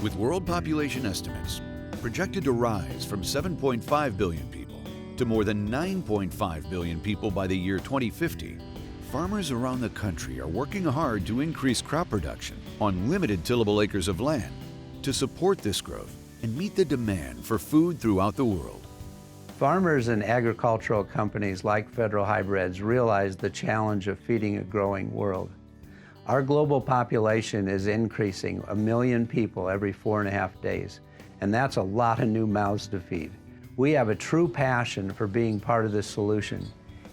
With world population estimates projected to rise from 7.5 billion people to more than 9.5 billion people by the year 2050, farmers around the country are working hard to increase crop production on limited tillable acres of land to support this growth and meet the demand for food throughout the world. Farmers and agricultural companies like Federal Hybrids realize the challenge of feeding a growing world. Our global population is increasing 1 million people every 4.5 days, and that's a lot of new mouths to feed. We have a true passion for being part of this solution.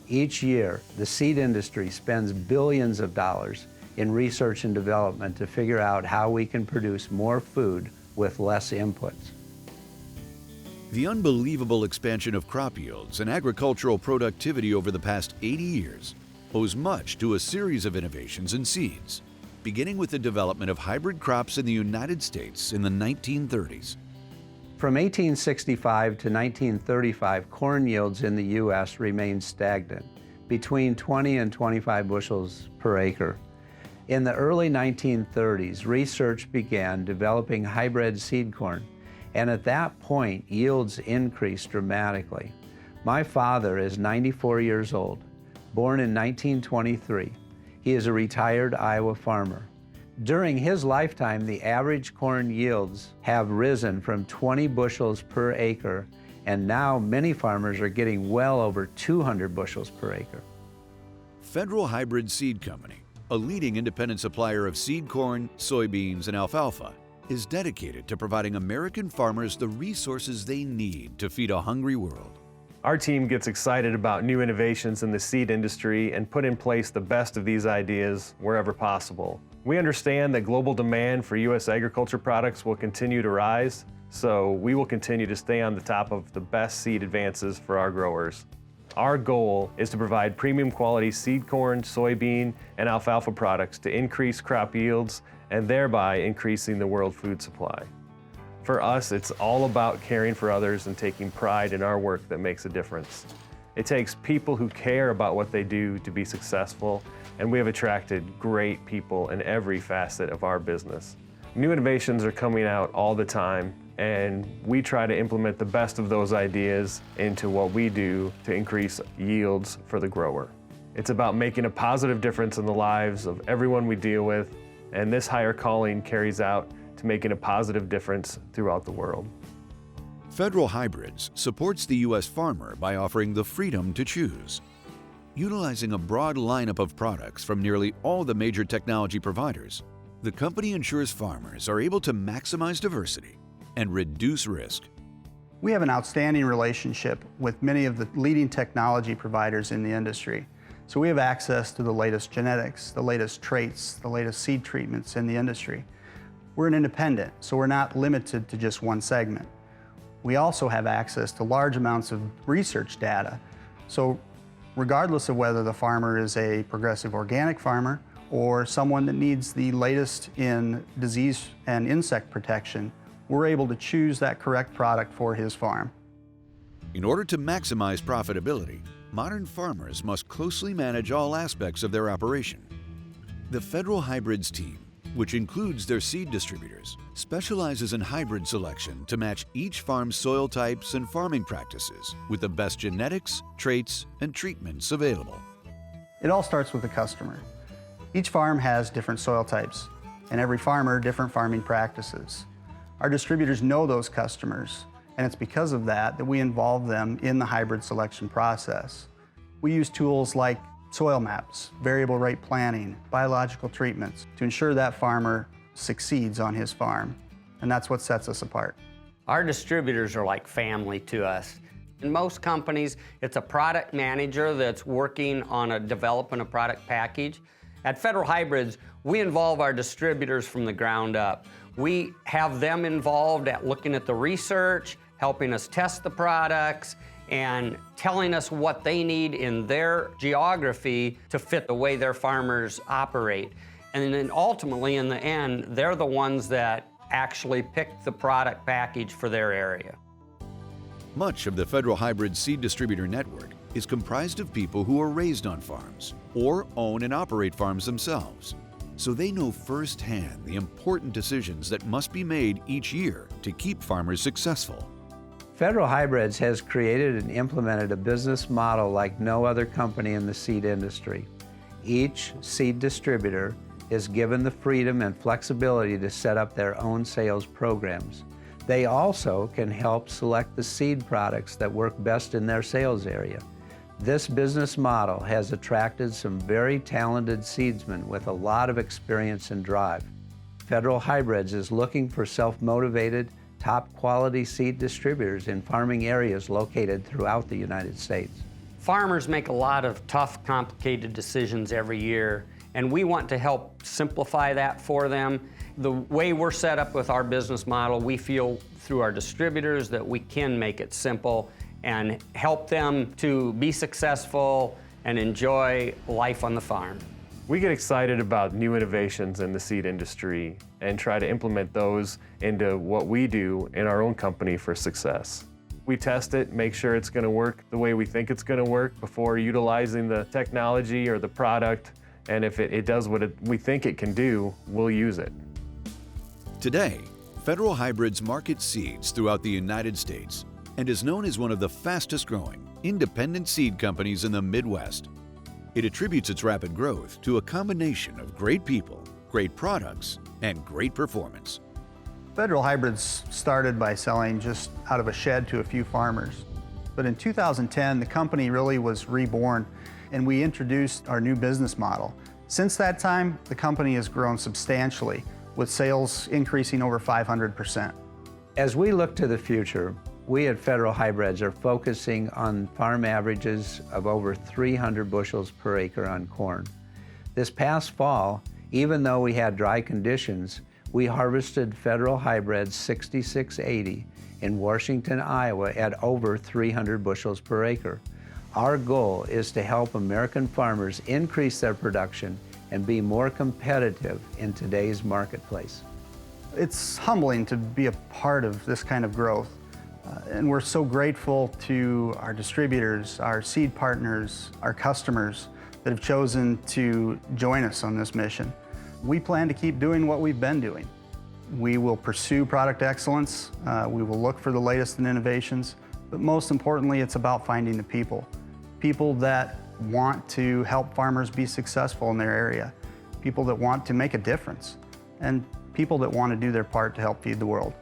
Each year, the seed industry spends billions of dollars in research and development to figure out how we can produce more food with less inputs. The unbelievable expansion of crop yields and agricultural productivity over the past 80 years owes much to a series of innovations in seeds, beginning with the development of hybrid crops in the United States in the 1930s. From 1865 to 1935, corn yields in the U.S. remained stagnant, between 20 and 25 bushels per acre. In the early 1930s, research began developing hybrid seed corn, and at that point, yields increased dramatically. My father is 94 years old, born in 1923. He is a retired Iowa farmer. During his lifetime, the average corn yields have risen from 20 bushels per acre, and now many farmers are getting well over 200 bushels per acre. Federal Hybrid Seed Company, a leading independent supplier of seed corn, soybeans, and alfalfa, is dedicated to providing American farmers the resources they need to feed a hungry world. Our team gets excited about new innovations in the seed industry and put in place the best of these ideas wherever possible. We understand that global demand for U.S. agriculture products will continue to rise, so we will continue to stay on the top of the best seed advances for our growers. Our goal is to provide premium quality seed corn, soybean, and alfalfa products to increase crop yields and thereby increasing the world food supply. For us, it's all about caring for others and taking pride in our work that makes a difference. It takes people who care about what they do to be successful, and we have attracted great people in every facet of our business. New innovations are coming out all the time, and we try to implement the best of those ideas into what we do to increase yields for the grower. It's about making a positive difference in the lives of everyone we deal with, and this higher calling carries out to making a positive difference throughout the world. Federal Hybrids supports the U.S. farmer by offering the freedom to choose. Utilizing a broad lineup of products from nearly all the major technology providers, the company ensures farmers are able to maximize diversity and reduce risk. We have an outstanding relationship with many of the leading technology providers in the industry. So we have access to the latest genetics, the latest traits, the latest seed treatments in the industry. We're an independent, so we're not limited to just one segment. We also have access to large amounts of research data. So regardless of whether the farmer is a progressive organic farmer or someone that needs the latest in disease and insect protection, we're able to choose that correct product for his farm. In order to maximize profitability, modern farmers must closely manage all aspects of their operation. The Federal Hybrids team, which includes their seed distributors, specializes in hybrid selection to match each farm's soil types and farming practices with the best genetics, traits, and treatments available. It all starts with the customer. Each farm has different soil types, and every farmer different farming practices. Our distributors know those customers, and it's because of that that we involve them in the hybrid selection process. We use tools like soil maps, variable rate planning, biological treatments to ensure that farmer succeeds on his farm, and that's what sets us apart. Our distributors are like family to us. In most companies, it's a product manager that's working on developing a product package. At Federal Hybrids, we involve our distributors from the ground up. We have them involved at looking at the research, helping us test the products, and telling us what they need in their geography to fit the way their farmers operate. And then ultimately, in the end, they're the ones that actually pick the product package for their area. Much of the Federal Hybrid Seed Distributor Network is comprised of people who are raised on farms or own and operate farms themselves. so they know firsthand the important decisions that must be made each year to keep farmers successful. Federal Hybrids has created and implemented a business model like no other company in the seed industry. Each seed distributor is given the freedom and flexibility to set up their own sales programs. They also can help select the seed products that work best in their sales area. This business model has attracted some very talented seedsmen with a lot of experience and drive. Federal Hybrids is looking for self-motivated, top-quality seed distributors in farming areas located throughout the United States. Farmers make a lot of tough, complicated decisions every year, and we want to help simplify that for them. The way we're set up with our business model, we feel through our distributors that we can make it simple and help them to be successful and enjoy life on the farm. We get excited about new innovations in the seed industry and try to implement those into what we do in our own company for success. We test it, make sure it's going to work the way we think it's going to work before utilizing the technology or the product, and if it does what we think it can do, we'll use it. Today, Federal Hybrids markets seeds throughout the United States and is known as one of the fastest growing independent seed companies in the Midwest. It attributes its rapid growth to a combination of great people, great products, and great performance. Federal Hybrids started by selling just out of a shed to a few farmers. But in 2010, the company really was reborn, and we introduced our new business model. Since that time, the company has grown substantially, with sales increasing over 500%. As we look to the future, we at Federal Hybrids are focusing on farm averages of over 300 bushels per acre on corn. This past fall, even though we had dry conditions, we harvested Federal Hybrids 6680 in Washington, Iowa at over 300 bushels per acre. Our goal is to help American farmers increase their production and be more competitive in today's marketplace. It's humbling to be a part of this kind of growth. And we're so grateful to our distributors, our seed partners, our customers that have chosen to join us on this mission. We plan to keep doing what we've been doing. We will pursue product excellence, we will look for the latest in innovations, but most importantly, it's about finding the people. People that want to help farmers be successful in their area, people that want to make a difference, and people that want to do their part to help feed the world.